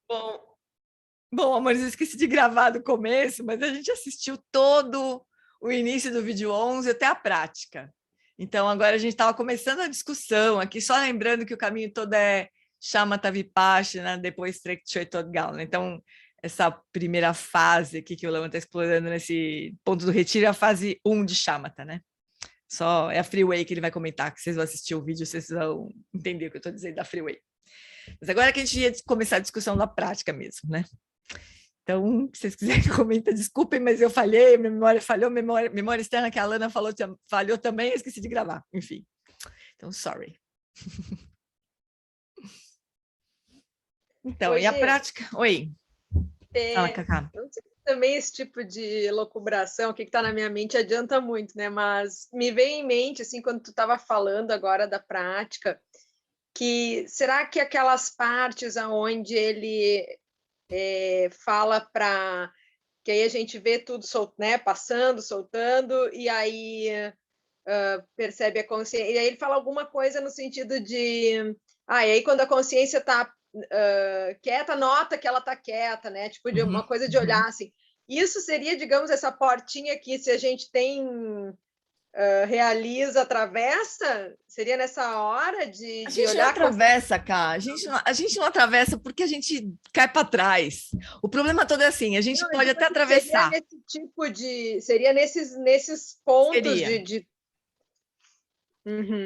Bom, bom, amores, eu esqueci de gravar do começo, mas a gente assistiu todo o início do vídeo 11 até a prática. Então, agora a gente estava começando a discussão aqui, só lembrando que o caminho todo é Shamatha Vipassana, depois Trekchö. Então, essa primeira fase aqui que o Lama está explorando nesse ponto do retiro é a fase 1 de Shamatha, né? Só é a Freeway que ele vai comentar, que vocês vão assistir o vídeo, vocês vão entender o que eu estou dizendo da Freeway. Mas agora que a gente ia começar a discussão da prática mesmo, né? Então, se vocês quiserem comentar, desculpem, mas eu falhei, minha memória falhou, memória externa que a Alana falou, falhou também, eu esqueci de gravar, enfim. Então, sorry. Então, e a prática? Oi. Fala, Cacá. Não sei se também esse tipo de elucubração, o que está na minha mente, adianta muito, né? Mas me veio em mente, assim, quando tu estava falando agora da prática, que será que aquelas partes aonde ele fala para que aí a gente vê tudo né, passando, soltando, e aí percebe a consciência, e aí ele fala alguma coisa no sentido de e aí quando a consciência está quieta, nota que ela está quieta, né? Tipo, de uma coisa de olhar assim. Isso seria, digamos, essa portinha que se a gente tem realiza, atravessa? Seria nessa hora de gente olhar? Não atravessa, Cá. A gente não atravessa porque a gente cai para trás. O problema todo é assim, a gente não, pode até atravessar. Seria nesse tipo de... Seria nesses pontos de...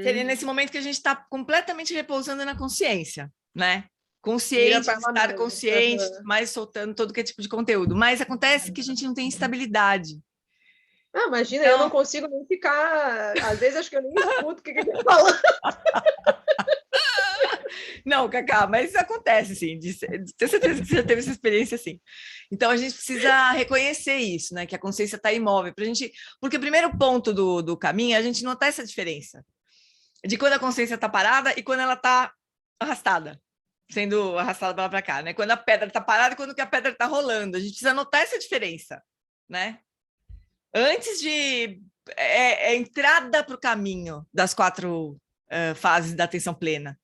Seria nesse momento que a gente está completamente repousando na consciência, né? Consciente, de estar consciente, mas soltando todo que é tipo de conteúdo. Mas acontece que a gente não tem estabilidade. Imagina, então... eu não consigo nem ficar... Às vezes acho que eu nem escuto o que ele está falando. Não, Cacá, mas isso acontece, sim. Tenho certeza que você já teve essa experiência, assim. Então, a gente precisa reconhecer isso, né? Que a consciência está imóvel. Porque o primeiro ponto do caminho é a gente notar essa diferença de quando a consciência está parada e quando ela está arrastada, sendo arrastada para lá para cá, né? Quando a pedra está parada e quando a pedra está rolando. A gente precisa notar essa diferença, né? Antes de... É entrada para o caminho das 4 fases da atenção plena.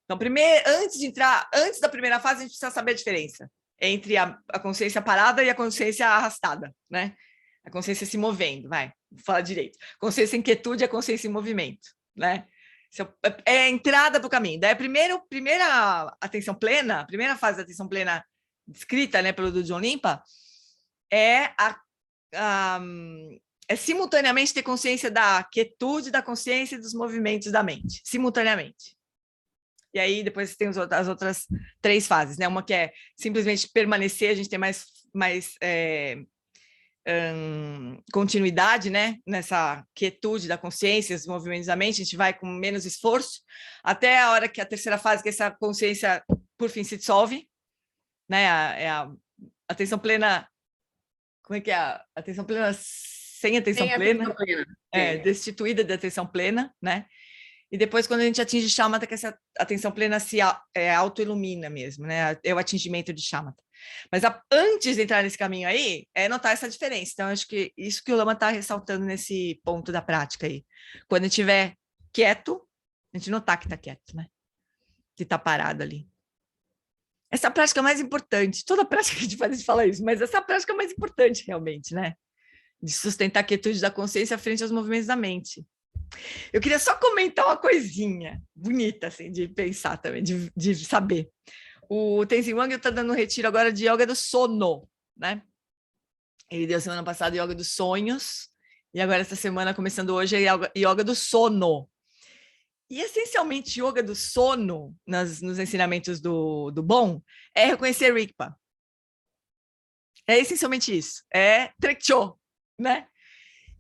Então, primeiro, antes da primeira fase, a gente precisa saber a diferença entre a consciência parada e a consciência arrastada, né? A consciência se movendo, vou falar direito. Consciência em quietude e a consciência em movimento, né? É a entrada para o caminho. Daí, a primeira atenção plena, a primeira fase da atenção plena descrita, né, pelo John Limpa, é simultaneamente ter consciência da quietude, da consciência e dos movimentos da mente, simultaneamente. E aí depois tem as outras 3 fases, né? Uma que é simplesmente permanecer, a gente tem mais continuidade, né? Nessa quietude da consciência, os movimentos da mente, a gente vai com menos esforço, até a hora que a terceira fase, que essa consciência, por fim, se dissolve, né? É a atenção plena... Como é que é? A atenção plena sem atenção plena. Atenção plena. Destituída de atenção plena, né? E depois, quando a gente atinge Shamatha, que essa atenção plena se auto-ilumina mesmo, né? É o atingimento de Shamatha. Mas antes de entrar nesse caminho aí, é notar essa diferença. Então, acho que isso que o Lama está ressaltando nesse ponto da prática aí. Quando estiver quieto, a gente notar que está quieto, né? Que está parado ali. Essa prática é mais importante. Toda prática que a gente faz, a gente fala isso, mas essa prática é mais importante, realmente, né? De sustentar a quietude da consciência frente aos movimentos da mente. Eu queria só comentar uma coisinha bonita, assim, de pensar também, de saber. O Tenzin Wangyal está dando um retiro agora de yoga do sono, né? Ele deu semana passada yoga dos sonhos, e agora essa semana, começando hoje, é yoga do sono. E, essencialmente, yoga do sono, nos ensinamentos do Bon, é reconhecer Rigpa. É essencialmente isso. É Trekchö, né?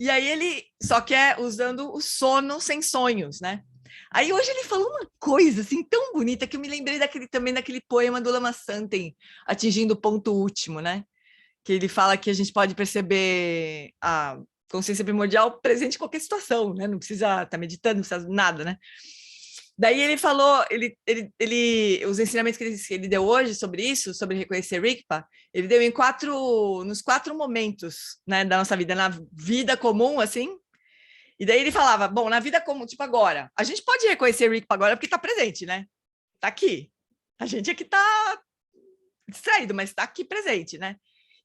E aí ele só quer usando o sono sem sonhos, né? Aí hoje ele falou uma coisa assim tão bonita que eu me lembrei também daquele poema do Lama Santen, Atingindo o Ponto Último, né? Que ele fala que a gente pode perceber a consciência primordial presente em qualquer situação, né? Não precisa estar meditando, não precisa nada, né? Daí ele falou, os ensinamentos que ele deu hoje sobre isso, sobre reconhecer Rigpa, ele deu nos 4 momentos, né, da nossa vida, na vida comum, assim. E daí ele falava, bom, na vida comum, tipo agora, a gente pode reconhecer Rigpa agora porque está presente, né? Está aqui. A gente é que está distraído, mas está aqui presente, né?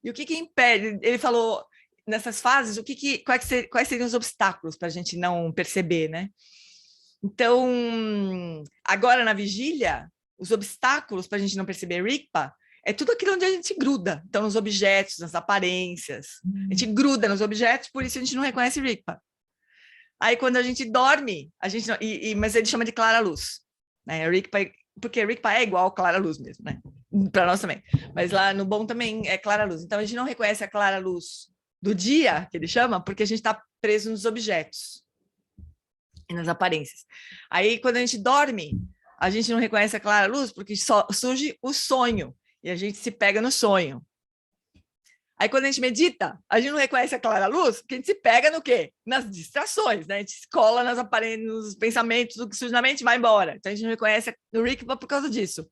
E o que impede? Ele falou, nessas fases, quais seriam os obstáculos para a gente não perceber, né? Então, agora na vigília, os obstáculos para a gente não perceber Rigpa é tudo aquilo onde a gente gruda. Então, nos objetos, nas aparências. A gente gruda nos objetos, por isso a gente não reconhece Rigpa. Aí, quando a gente dorme, a gente não, mas ele chama de clara luz. Né? Rigpa, porque Rigpa é igual a clara luz mesmo, né? Para nós também. Mas lá no bom também é clara luz. Então, a gente não reconhece a clara luz do dia, que ele chama, porque a gente está preso nos objetos e nas aparências. Aí, quando a gente dorme, a gente não reconhece a clara luz porque só surge o sonho e a gente se pega no sonho. Aí, quando a gente medita, a gente não reconhece a clara luz porque a gente se pega no quê? Nas distrações, né? A gente se cola nas aparências, nos pensamentos, do que surge na mente, vai embora. Então, a gente não reconhece o Rigpa por causa disso.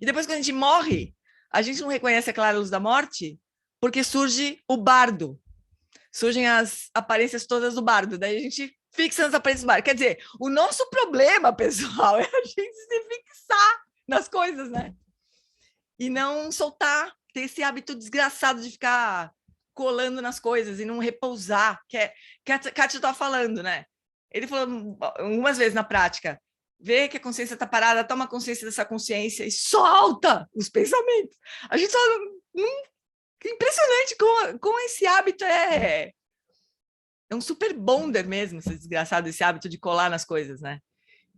E depois, quando a gente morre, a gente não reconhece a clara luz da morte porque surge o bardo. Surgem as aparências todas do bardo. Daí a gente fixa nas aparências do bardo. Quer dizer, o nosso problema, pessoal, é a gente se fixar nas coisas, né? E não soltar, ter esse hábito desgraçado de ficar colando nas coisas e não repousar, que a Kátia estava falando, né? Ele falou algumas vezes na prática, vê que a consciência está parada, toma consciência dessa consciência e solta os pensamentos. A gente só impressionante como esse hábito é um super bonder mesmo, esse desgraçado, esse hábito de colar nas coisas, né?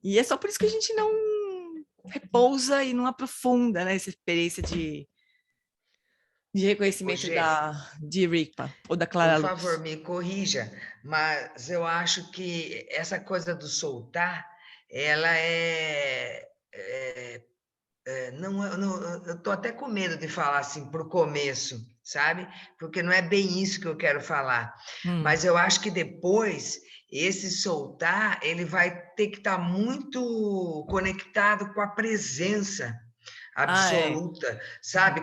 E é só por isso que a gente não repousa e não aprofunda, né, essa experiência de reconhecimento de Rigpa ou da Clara Luz. Por favor, me corrija, mas eu acho que essa coisa do soltar, ela não, eu estou até com medo de falar assim para o começo, sabe? Porque não é bem isso que eu quero falar. Mas eu acho que depois, esse soltar, ele vai ter que estar muito conectado com a presença absoluta, sabe?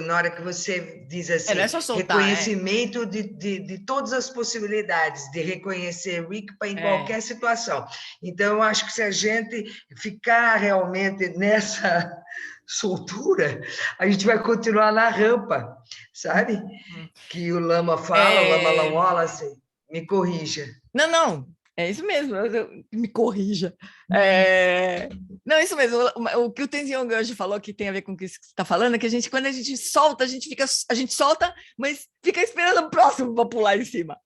Na hora que você diz assim, não é só soltar, reconhecimento de todas as possibilidades, de reconhecer Rigpa em qualquer situação. Então, eu acho que se a gente ficar realmente nessa soltura, a gente vai continuar na rampa, sabe? Que o Lama fala, o Lama Lamola, assim, me corrija. Não, é isso mesmo, me corrija. Não, isso mesmo, o que o Tenzin Wangyal falou que tem a ver com o que você está falando, é que quando a gente solta, a gente solta, mas fica esperando o próximo para pular em cima.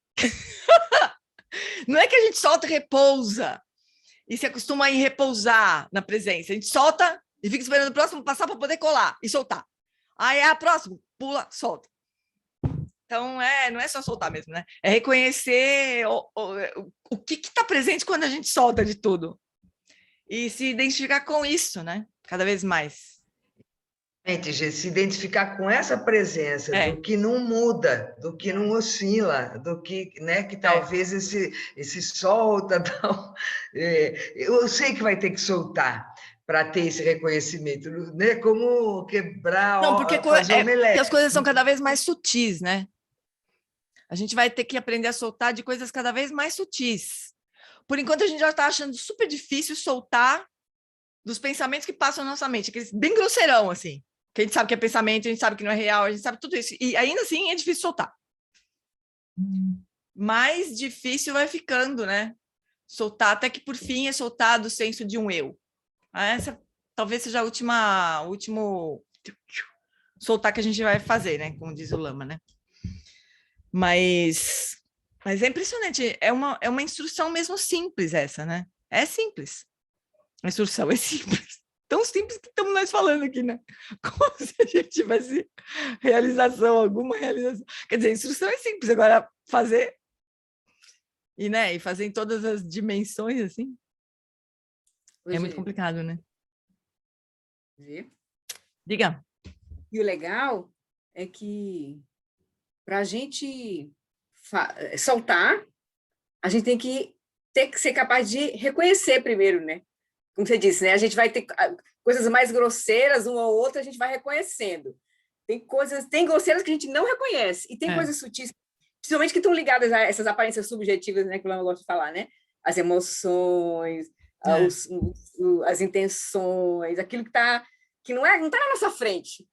Não é que a gente solta e repousa, e se acostuma a repousar na presença. A gente solta e fica esperando o próximo passar para poder colar e soltar. Aí a próxima, pula, solta. Então, não é só soltar mesmo, né? É reconhecer o que está presente quando a gente solta de tudo. E se identificar com isso, né? Cada vez mais. Se identificar com essa presença, do que não muda, do que não oscila, do que, né, que talvez esse solta. Não, eu sei que vai ter que soltar para ter esse reconhecimento, né? Como quebrar, fazer omelete. Porque as coisas são cada vez mais sutis, né? A gente vai ter que aprender a soltar de coisas cada vez mais sutis. Por enquanto, a gente já está achando super difícil soltar dos pensamentos que passam na nossa mente, aqueles bem grosseirão, assim. Que a gente sabe que é pensamento, a gente sabe que não é real, a gente sabe tudo isso. E ainda assim é difícil soltar. Mais difícil vai ficando, né? Soltar, até que por fim é soltar do senso de um eu. Essa talvez seja o último soltar que a gente vai fazer, né? Como diz o Lama, né? Mas é impressionante, é uma instrução mesmo simples essa, né? É simples. A instrução é simples. Tão simples que estamos nós falando aqui, né? Como se a gente tivesse alguma realização. Quer dizer, a instrução é simples, agora fazer e fazer em todas as dimensões, assim, é muito complicado, né? Diga. E o legal é que para a gente soltar, a gente tem que ser capaz de reconhecer primeiro, né? Como você disse, né? A gente vai ter coisas mais grosseiras, uma ou outra, a gente vai reconhecendo. Tem grosseiras que a gente não reconhece, e tem coisas sutis, principalmente que estão ligadas a essas aparências subjetivas, né? Que o Lama gosta de falar, né? As emoções, as intenções, aquilo que não está na nossa frente.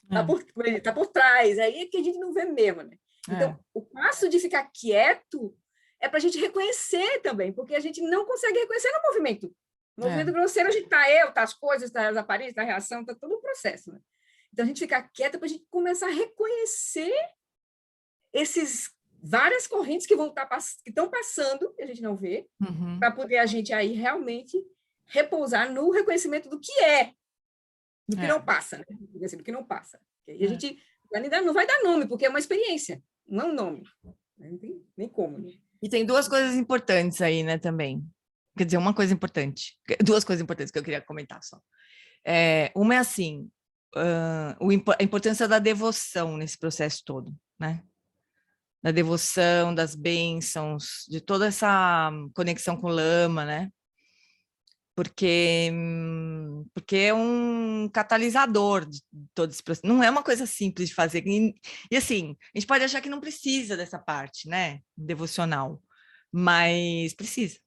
Tá por trás, aí é que a gente não vê mesmo, né? Então, o passo de ficar quieto é para a gente reconhecer também, porque a gente não consegue reconhecer no movimento. No movimento grosseiro, a gente tá as coisas, tá as aparências, tá a reação, tá todo um processo, né? Então, a gente ficar quieto para a gente começar a reconhecer esses várias correntes que estão passando, que a gente não vê, para poder a gente aí realmente repousar no reconhecimento do que é, do que não passa, né? Do que não passa. E a gente não vai dar nome, porque é uma experiência, não é um nome. Não tem nem como, né? E tem duas coisas importantes aí, né, também. Quer dizer, duas coisas importantes que eu queria comentar só. Uma é assim, a importância da devoção nesse processo todo, né? Da devoção, das bênçãos, de toda essa conexão com o Lama, né? Porque é um catalisador de todo esse processo. Não é uma coisa simples de fazer. E assim, a gente pode achar que não precisa dessa parte, né? Devocional, mas precisa.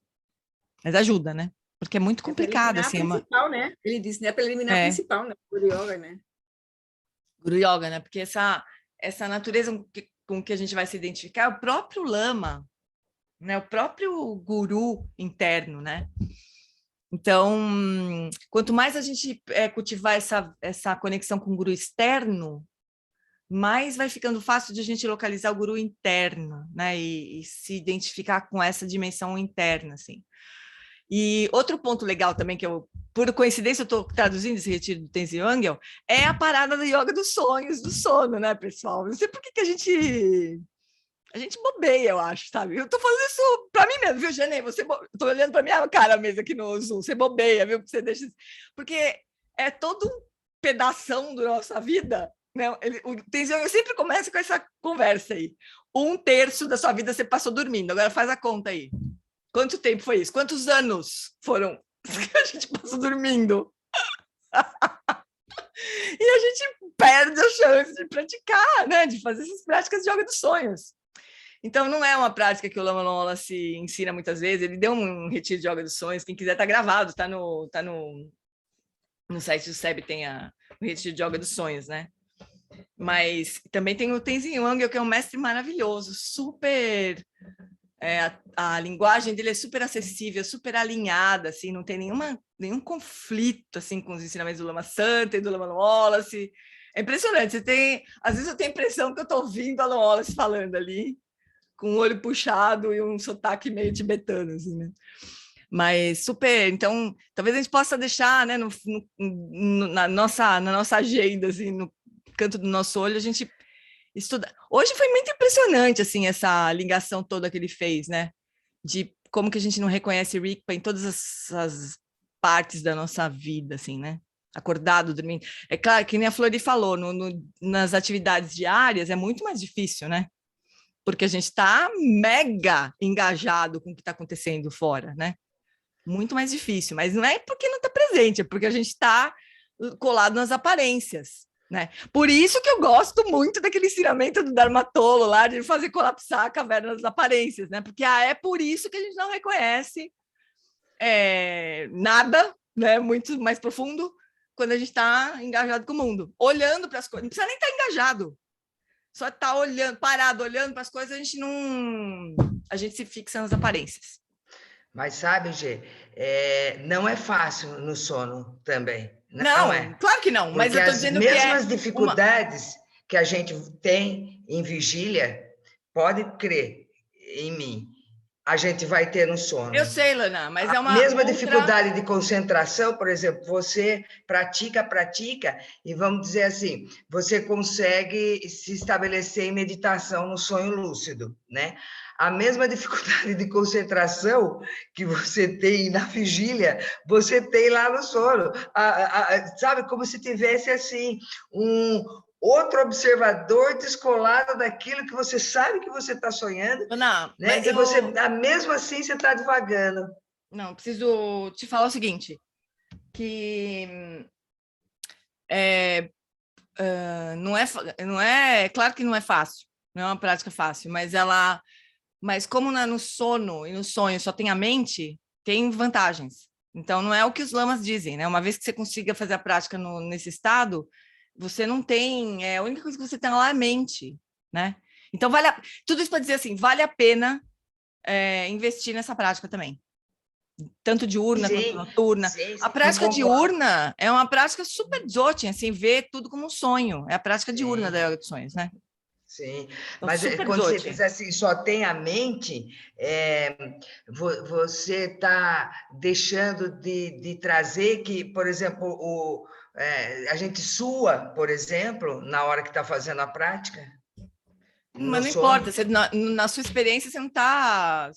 Mas ajuda, né? Porque é muito complicado. Assim, principal, né? Ele disse, né? Para eliminar a principal, né? Guru Yoga, né? Guru Yoga, né? Porque essa natureza com que a gente vai se identificar é o próprio Lama, né? O próprio guru interno, né? Então, quanto mais a gente cultivar essa conexão com o guru externo, mais vai ficando fácil de a gente localizar o guru interno, né? E se identificar com essa dimensão interna, assim. E outro ponto legal também, que por coincidência, eu estou traduzindo esse retiro do Tenzin Wangyal, é a parada do yoga dos sonhos, do sono, né, pessoal? Não sei por que a gente bobeia, eu acho, sabe? Eu tô falando isso pra mim mesmo, viu, Janê? Tô olhando pra minha cara mesmo aqui no Zoom. Você bobeia, viu? Porque é todo um pedação da nossa vida, né? O Tenzin Wangyal sempre começa com essa conversa aí. 1/3 da sua vida você passou dormindo. Agora faz a conta aí. Quanto tempo foi isso? Quantos anos foram que a gente passou dormindo? E a gente perde a chance de praticar, né? De fazer essas práticas de yoga dos sonhos. Então, não é uma prática que o Lama Lola se ensina muitas vezes. Ele deu um retiro de yoga dos sonhos. Quem quiser, tá gravado. Tá no site do SEB, tem o retiro de yoga dos sonhos, né? Mas também tem o Tenzin Wangyal, que é um mestre maravilhoso, super... a linguagem dele é super acessível, super alinhada, assim, não tem nenhum conflito assim, com os ensinamentos do Lama Santa e do Lama Wallace. É impressionante. Às vezes eu tenho a impressão que eu estou ouvindo a Lama Wallace falando ali, com o olho puxado e um sotaque meio tibetano, assim, né? Mas super. Então, talvez a gente possa deixar, né, na nossa agenda, assim, no canto do nosso olho, a gente estudar. Hoje foi muito impressionante, assim, essa ligação toda que ele fez, né? De como que a gente não reconhece Rigpa em todas as partes da nossa vida, assim, né? Acordado, dormindo. É claro que nem a Flori falou, nas atividades diárias é muito mais difícil, né? Porque a gente está mega engajado com o que está acontecendo fora, né? Muito mais difícil, mas não é porque não está presente, é porque a gente está colado nas aparências, né? Por isso que eu gosto muito daquele ensinamento do Dharmatolo lá, de fazer colapsar a caverna das aparências, né? Porque é por isso que a gente não reconhece nada, né? Muito mais profundo, quando a gente está engajado com o mundo, olhando para as coisas. Não precisa nem estar engajado, só estar olhando, parado, olhando para as coisas, a gente se fixa nas aparências. Mas sabe, Gê, não é fácil no sono também. Não é. Claro que não, mas eu estou dizendo que as mesmas dificuldades que a gente tem em vigília, pode crer em mim, a gente vai ter no sono. Eu sei, Lana, mas é uma mesma dificuldade de concentração, por exemplo, você pratica, e vamos dizer assim, você consegue se estabelecer em meditação no sonho lúcido, né? A mesma dificuldade de concentração que você tem na vigília, você tem lá no sono. Sabe, como se tivesse assim um outro observador descolado daquilo que você sabe que você está sonhando. Não, né? Mas e você, mesmo assim, você está devagando. Não, preciso te falar o seguinte, que não é, claro que não é fácil, não é uma prática fácil, mas como no sono e no sonho só tem a mente, tem vantagens. Então, não é o que os lamas dizem, né? Uma vez que você consiga fazer a prática nesse estado, você não tem, a única coisa que você tem lá é a mente, né? Então, tudo isso para dizer assim, vale a pena investir nessa prática também. Tanto diurna quanto noturna. A prática diurna é uma prática super dzogchen, assim, ver tudo como um sonho. É a prática diurna da yoga dos sonhos, né? Sim, então, mas quando você diz assim, só tem a mente, você está deixando de trazer que, por exemplo, a gente sua, por exemplo, na hora que está fazendo a prática? Mas não importa, na sua experiência você não está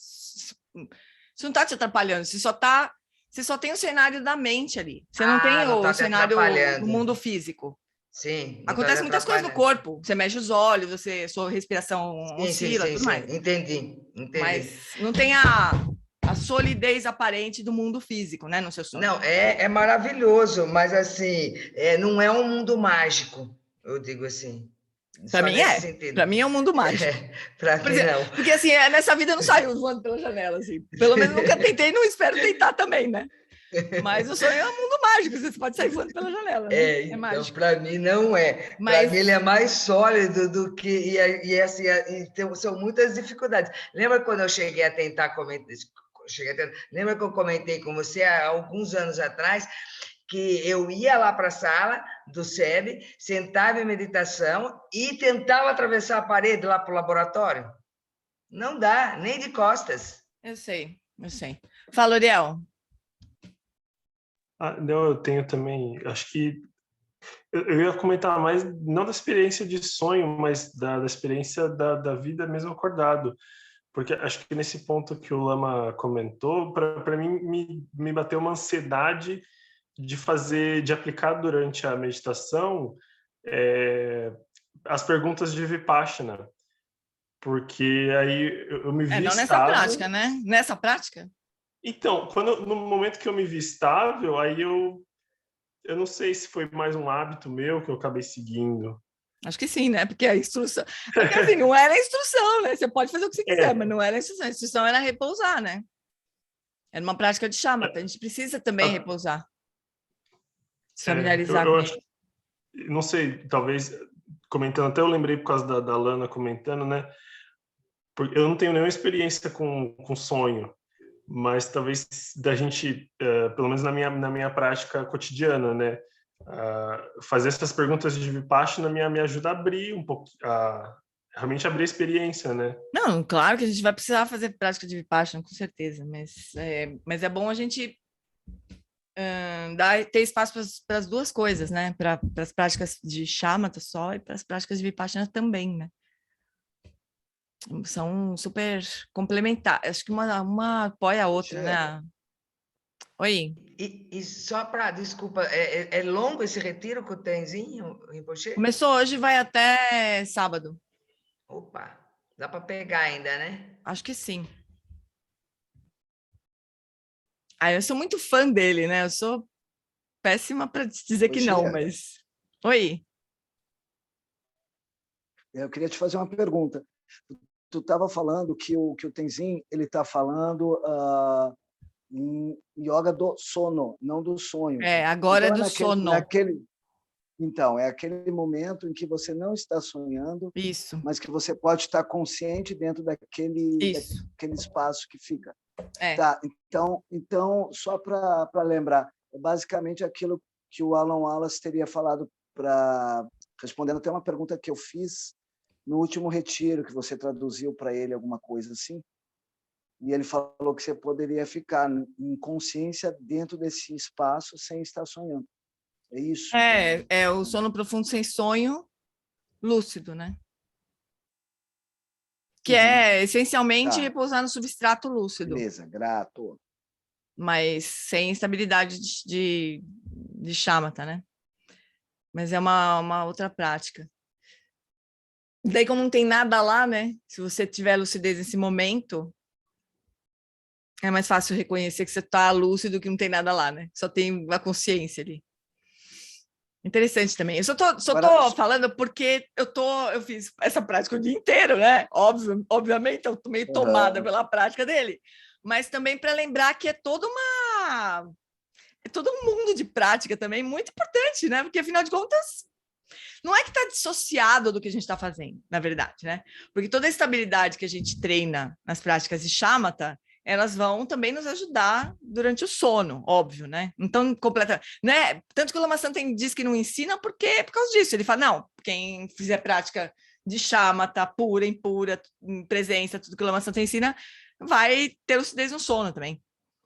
te atrapalhando, você só tem o cenário da mente ali, você não tem o cenário do mundo físico. Sim. Acontece muitas coisas no corpo, você mexe os olhos, sua respiração oscila, tudo mais. Entendi. Mas não tem a solidez aparente do mundo físico, né, no seu sonho. Não, é maravilhoso, mas assim, não é um mundo mágico, eu digo assim. Para mim Para mim é um mundo mágico. Para mim não. Porque assim, nessa vida eu não saio voando pela janela, assim. Pelo menos nunca tentei, não espero tentar também, né? Mas o sonho é um mundo mágico, você pode sair voando pela janela, né? Então, mágico. Para mim não é. Para mim ele é mais sólido do que... são muitas dificuldades. Lembra quando eu cheguei a tentar comentar... Lembra que eu comentei com você há alguns anos atrás que eu ia lá para a sala do SEB, sentava em meditação e tentava atravessar a parede lá para o laboratório? Não dá, nem de costas. Eu sei. Fala, Uriel. Não, eu tenho também, acho que eu ia comentar mais, não da experiência de sonho, mas da experiência da vida mesmo acordado. Porque acho que nesse ponto que o Lama comentou, para mim me bateu uma ansiedade de aplicar durante a meditação as perguntas de Vipassana. Porque aí eu me vi não estável. nessa prática, né? Nessa prática? Então, no momento que eu me vi estável, aí eu não sei se foi mais um hábito meu que eu acabei seguindo. Acho que sim, né? Porque a instrução... Porque assim, não era a instrução, né? Você pode fazer o que você quiser, mas não era a instrução. A instrução era repousar, né? Era uma prática de shamatha. A gente precisa também repousar. Se familiarizar com isso. Não sei, talvez... Comentando, até eu lembrei por causa da Lana comentando, né? Porque eu não tenho nenhuma experiência com sonho. Mas talvez da gente, pelo menos na minha prática cotidiana, né? Fazer essas perguntas de Vipassana me ajuda a abrir um pouco, realmente abrir a experiência, né? Não, claro que a gente vai precisar fazer prática de Vipassana, com certeza, mas é bom a gente ter espaço para as duas coisas, né? Para as práticas de shamatha só e para as práticas de Vipassana também, né? São super complementares. Acho que uma apoia a outra, né? Oi. E só para... Desculpa, é longo esse retiro que o Tenzinho, Rinpoche? Começou hoje, vai até sábado. Opa, dá para pegar ainda, né? Acho que sim. Eu sou muito fã dele, né? Eu sou péssima para dizer que não, mas... Oi. Eu queria te fazer uma pergunta. Tu estava falando que o Tenzin ele está falando em yoga do sono, não do sonho. Agora então, é do sono. Então, é aquele momento em que você não está sonhando, isso, mas que você pode estar consciente dentro daquele espaço que fica. Tá, então só para lembrar, é basicamente aquilo que o Alan Wallace teria falado, respondendo até uma pergunta que eu fiz no último retiro, que você traduziu para ele alguma coisa assim, e ele falou que você poderia ficar em consciência dentro desse espaço sem estar sonhando. É isso? É o sono profundo sem sonho lúcido, né? Que é essencialmente repousar no substrato lúcido. Beleza, grato. Mas sem instabilidade de shamatha, né? Mas é uma outra prática. Daí, como não tem nada lá, né? Se você tiver lucidez nesse momento, é mais fácil reconhecer que você está lúcido, que não tem nada lá, né? Só tem a consciência ali. Interessante também. Eu só tô falando porque eu fiz essa prática o dia inteiro, né? Obviamente, eu tô meio tomada pela prática dele. Mas também para lembrar que é todo um mundo de prática também muito importante, né? Porque, afinal de contas, Não é que está dissociado do que a gente está fazendo, na verdade, né? Porque toda a estabilidade que a gente treina nas práticas de shamatha, elas vão também nos ajudar durante o sono, óbvio, né? Então, completamente, né? Tanto que o Lama Santen diz que não ensina porque é por causa disso. Ele fala, não, quem fizer prática de shamatha, pura, impura, em presença, tudo que o Lama Santen ensina, vai ter lucidez no sono também.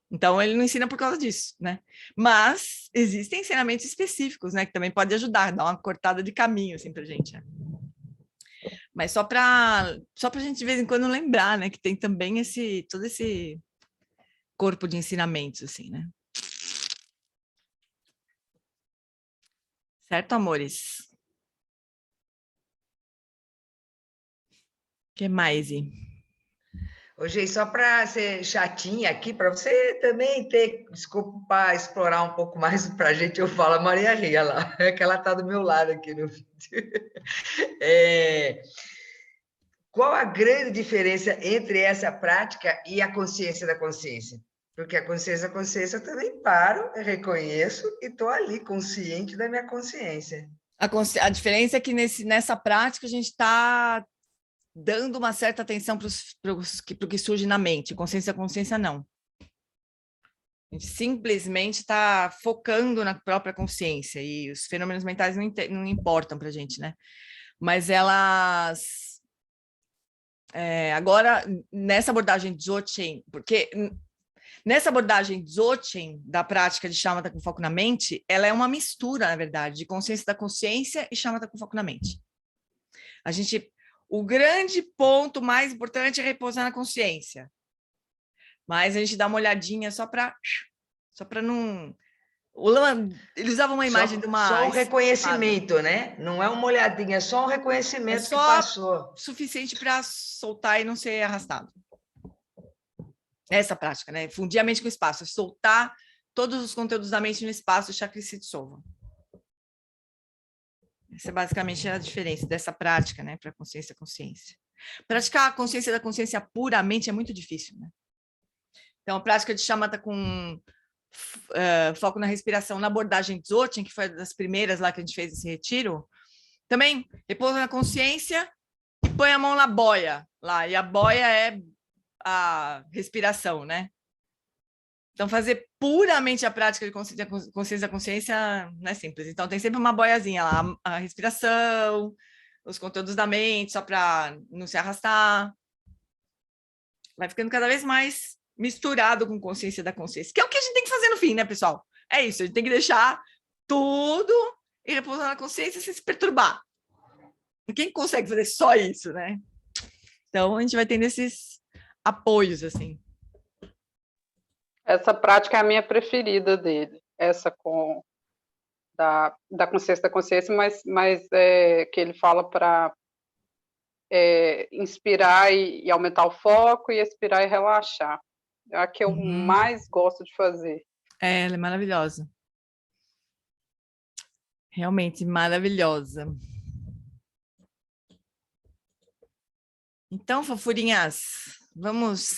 Então, ele não ensina por causa disso, né? Mas existem ensinamentos específicos, né? Que também pode ajudar, dar uma cortada de caminho, assim, pra gente, né? Mas só para a gente, de vez em quando, lembrar, né? Que tem também todo esse corpo de ensinamentos, assim, né? Certo, amores? O que mais, I? Hoje, só para ser chatinha aqui, para você também ter desculpa para explorar um pouco mais para a gente, eu falo a Maria Ria lá, que ela está do meu lado aqui no vídeo. Qual a grande diferença entre essa prática e a consciência da consciência? Porque a consciência da consciência eu também paro, eu reconheço e estou ali, consciente da minha consciência. A diferença é que nessa prática a gente está dando uma certa atenção para o que surge na mente. Consciência, não. A gente simplesmente está focando na própria consciência e os fenômenos mentais não importam para a gente, né? Mas elas... agora, nessa abordagem Dzogchen, porque nessa abordagem Dzogchen da prática de shamatha com foco na mente, ela é uma mistura, na verdade, de consciência da consciência e shamatha com foco na mente. O grande ponto mais importante é repousar na consciência. Mas a gente dá uma olhadinha só para não... O Lama, ele usava uma imagem de uma... Só um reconhecimento, né? Não é uma olhadinha, é só um reconhecimento que passou. Suficiente para soltar e não ser arrastado. Essa prática, né? Fundir a mente com o espaço, soltar todos os conteúdos da mente no espaço, chakra se dissolva. Essa é basicamente a diferença dessa prática, né, para consciência. Praticar a consciência da consciência puramente é muito difícil, né? Então, a prática de shamatha com foco na respiração, na abordagem Dzogchen, que foi das primeiras lá que a gente fez esse retiro, também repousa na consciência e põe a mão na boia lá, e a boia é a respiração, né? Então, fazer puramente a prática de consciência da consciência não é simples. Então, tem sempre uma boiazinha lá, a respiração, os conteúdos da mente, só para não se arrastar. Vai ficando cada vez mais misturado com consciência da consciência, que é o que a gente tem que fazer no fim, né, pessoal? É isso, a gente tem que deixar tudo e repousar na consciência sem se perturbar. Quem consegue fazer só isso, né? Então, a gente vai tendo esses apoios, assim. Essa prática é a minha preferida dele, essa da consciência da consciência, mas que ele fala para inspirar e aumentar o foco, e expirar e relaxar. É a que eu mais gosto de fazer. Ela é maravilhosa. Realmente maravilhosa. Então, fofurinhas, vamos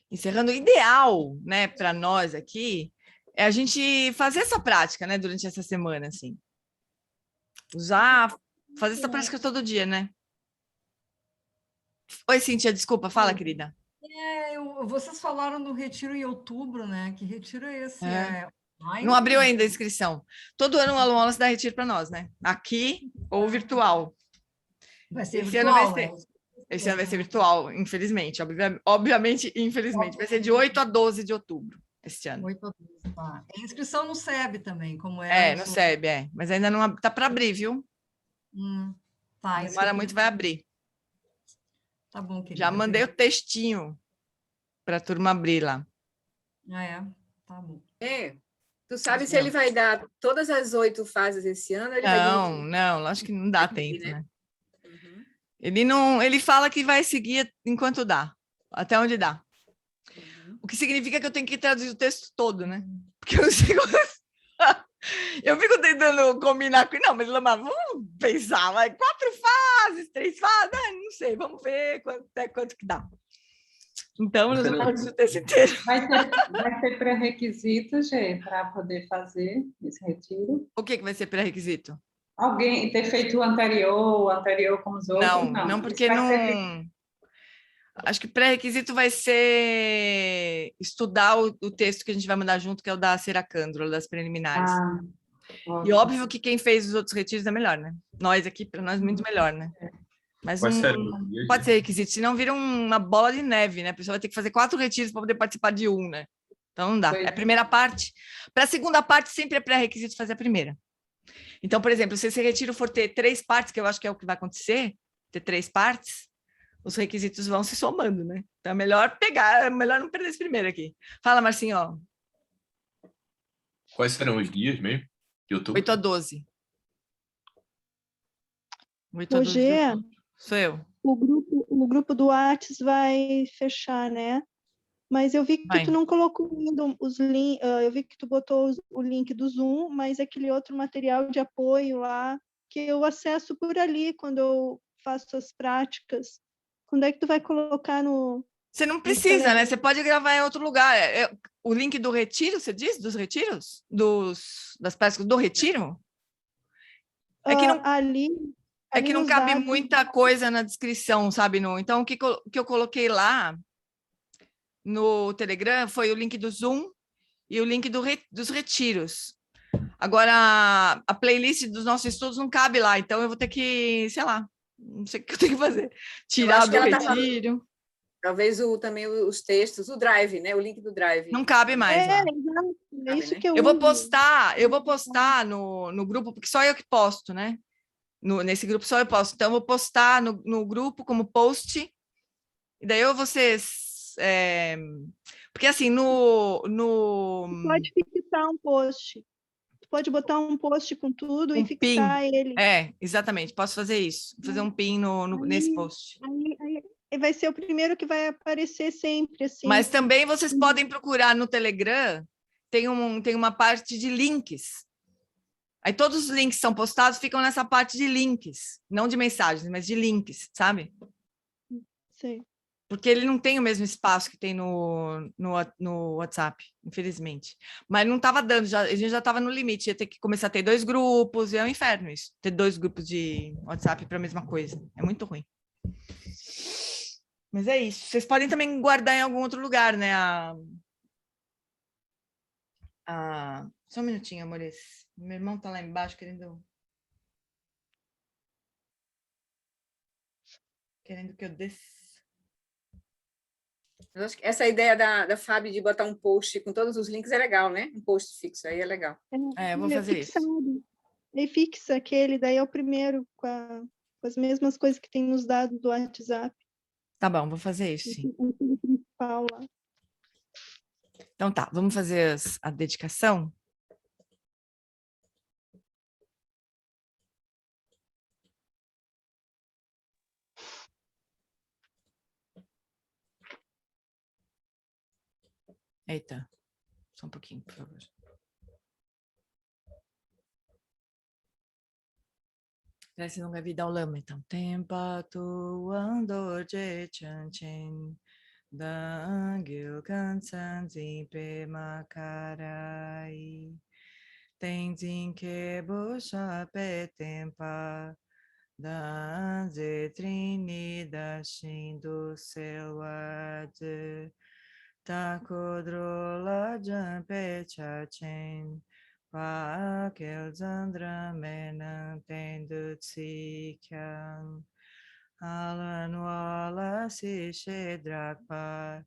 encerrando. O ideal, né, para nós aqui é a gente fazer essa prática, né, durante essa semana, assim. Fazer essa prática todo dia, né? Oi, Cíntia, desculpa, fala, querida. Vocês falaram do retiro em outubro, né? Que retiro é esse? Não abriu ainda a inscrição. Todo ano o Alon Wallace dá retiro para nós, né? Aqui ou virtual. Vai ser virtual, esse ano vai ser virtual, infelizmente. Obviamente, infelizmente. Vai ser de 8 a 12 de outubro este ano. 8 a 12, tá. É inscrição no SEB também, como é? No SEB, mas ainda não tá para abrir, viu? Tá. Demora muito, vai abrir. Tá bom, querida. Já mandei o textinho para a turma abrir lá. Tá bom. Tu sabe se ele vai dar todas as 8 fases esse ano? Não, acho que não dá tempo, né? Ele fala que vai seguir enquanto dá, até onde dá. O que significa que eu tenho que traduzir o texto todo, né? Porque eu não sei como... Eu fico tentando combinar com... Não, mas vamos pensar, 4 fases, 3 fases, não sei, vamos ver quanto que dá. Então, nós vamos fazer o texto inteiro. Vai ter pré-requisito, Gê, para poder fazer esse retiro? O que vai ser pré-requisito? Alguém ter feito o anterior como os outros? Não, porque não... Acho que pré-requisito vai ser estudar o texto que a gente vai mandar junto, que é o da Seracândula, das preliminares. E óbvio que quem fez os outros retiros é melhor, né? Nós aqui, para nós, muito melhor, né? Mas pode ser requisito, senão vira uma bola de neve, né? A pessoa vai ter que fazer 4 retiros para poder participar de um, né? Então não dá. É a primeira parte. Para a segunda parte, sempre é pré-requisito fazer a primeira. Então, por exemplo, se esse retiro for ter 3 partes, que eu acho que é o que vai acontecer, ter 3 partes, os requisitos vão se somando, né? Então é melhor pegar, é melhor não perder esse primeiro aqui. Fala, Marcinho. Quais serão os dias mesmo? 8 a 12. 8 a 12. Gê, sou eu. O grupo do Whats vai fechar, né? Mas eu vi que tu não colocou os links, eu vi que tu botou o link do Zoom, mas aquele outro material de apoio lá, que eu acesso por ali quando eu faço as práticas. Quando é que tu vai colocar no... Você não precisa, né? Você pode gravar em outro lugar. O link do retiro, você diz? Dos retiros? Das práticas do retiro? É que não... É que não cabe muita coisa na descrição, sabe? Então, o que eu coloquei lá no Telegram foi o link do Zoom e o link dos retiros. Agora, a playlist dos nossos estudos não cabe lá, então eu vou ter que, sei lá, não sei o que eu tenho que fazer. Tirar do retiro. Talvez também os textos, o Drive, né? O link do Drive. Não cabe mais lá. É isso que eu vou postar no grupo, porque só eu que posto, né? Nesse grupo só eu posto. Então, eu vou postar no grupo como post, e daí vocês... porque assim, Pode fixar um post. Tu pode botar um post com tudo e fixar ele. Exatamente. Posso fazer isso. Fazer um pin nesse post. Aí vai ser o primeiro que vai aparecer sempre, assim. Mas também vocês podem procurar no Telegram, tem uma parte de links. Aí todos os links que são postados ficam nessa parte de links, não de mensagens, mas de links, sabe? Sim. Porque ele não tem o mesmo espaço que tem no WhatsApp, infelizmente. Mas não estava dando, a gente já estava no limite, ia ter que começar a ter 2 grupos, e é um inferno isso, ter 2 grupos de WhatsApp para a mesma coisa, é muito ruim. Mas é isso, vocês podem também guardar em algum outro lugar, né? Só um minutinho, amores. Meu irmão tá lá embaixo querendo que eu desça. Eu acho que essa ideia da Fábio de botar um post com todos os links é legal, né? Um post fixo, aí é legal. Eu vou fazer isso. Aí fixa aquele, daí é o primeiro, com as mesmas coisas que tem nos dados do WhatsApp. Tá bom, vou fazer isso, sim. O principal lá. Então tá, vamos fazer a dedicação? Eita, só um pouquinho, por favor. Graças longa vida ao lama, então. Tempa tu andor de chanchin, dangil kansan zimpe makarai, tenzin que bocha pe tempa, danze trini da shindo selwade, takodrola jampe chachen, pa kel zandra menan tendu tsikyang, alan wala si shedrakpa,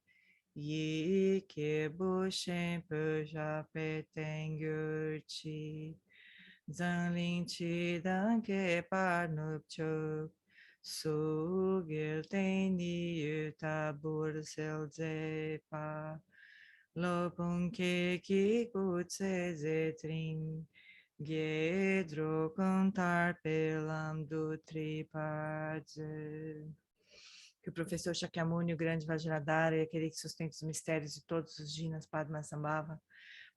yi ke bushen puja pe tengurchi, zanlin chi dan ke parnupchuk, sugil teni yutabur selzepa, lopun ke ki kutse zetrin, Gedro cantar pelam do tripadze. Que o professor Shakyamuni, o grande Vajradhara, e aquele que sustenta os mistérios de todos os Jinas Padmasambhava,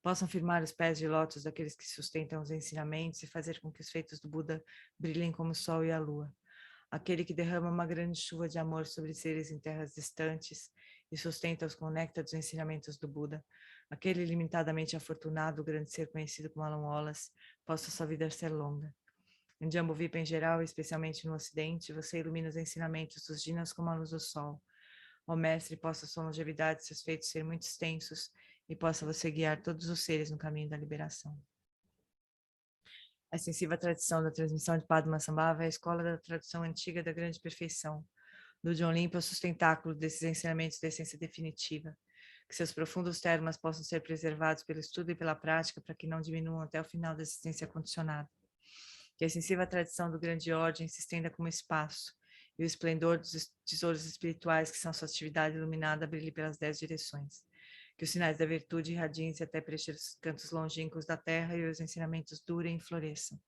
possam firmar os pés de lótus daqueles que sustentam os ensinamentos e fazer com que os feitos do Buda brilhem como o sol e a lua. Aquele que derrama uma grande chuva de amor sobre seres em terras distantes e sustenta-os com o néctar dos ensinamentos do Buda, aquele limitadamente afortunado, o grande ser conhecido como Alan Wallace, possa sua vida ser longa. Em Jambudvipa em geral, especialmente no Ocidente, você ilumina os ensinamentos dos Jinas como a luz do sol. Ó Mestre, possa sua longevidade e seus feitos ser muito extensos e possa você guiar todos os seres no caminho da liberação. A extensiva tradição da transmissão de Padmasambhava é a escola da tradução antiga da grande perfeição. Do John Limpo, o sustentáculo desses ensinamentos da essência definitiva. Que seus profundos termas possam ser preservados pelo estudo e pela prática para que não diminuam até o final da existência condicionada. Que a extensiva tradição do grande ordem se estenda como espaço e o esplendor dos tesouros espirituais que são sua atividade iluminada brilhe pelas 10 direções. Que os sinais da virtude irradiem-se até preencher os cantos longínquos da terra e os ensinamentos durem e floresçam.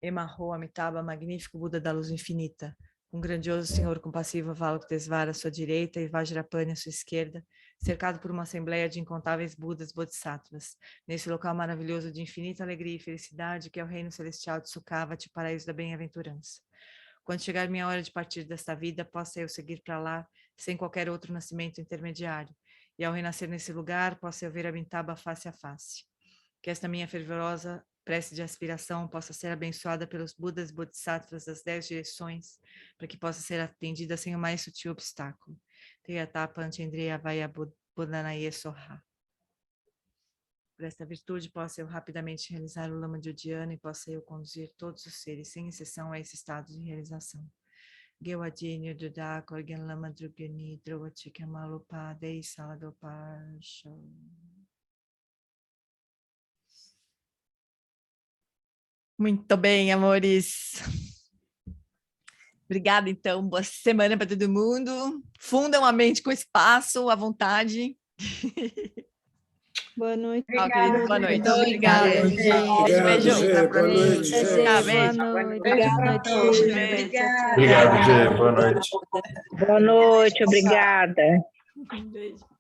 Emarro Amitabha, magnífico Buda da luz infinita, um grandioso Senhor compassivo Avalokitesvara à sua direita e Vajrapani à sua esquerda, cercado por uma assembleia de incontáveis Budas Bodhisattvas, nesse local maravilhoso de infinita alegria e felicidade que é o reino celestial de Sukhavati, paraíso da bem-aventurança. Quando chegar minha hora de partir desta vida, possa eu seguir para lá, sem qualquer outro nascimento intermediário, e ao renascer nesse lugar, possa eu ver Amitabha face a face. Que esta minha fervorosa prece de aspiração possa ser abençoada pelos Budas Bodhisattvas das 10 direções, para que possa ser atendida sem o mais sutil obstáculo. Teyatapa Antendriya Vaya Buddhanaye Soha. Por esta virtude, possa eu rapidamente realizar o Lama de Udiana e possa eu conduzir todos os seres, sem exceção, a esse estado de realização. Gewajini Duda Korgen Lama Drugani Drovachikamalupa Dei Saladoparsha. Muito bem, amores. Obrigada, então. Boa semana para todo mundo. Fundam a mente com espaço, à vontade. Boa noite. Obrigada, boa noite. Obrigada. Beijo. Boa noite. Obrigado, Gê. Boa noite. Boa noite, obrigada. Beijo.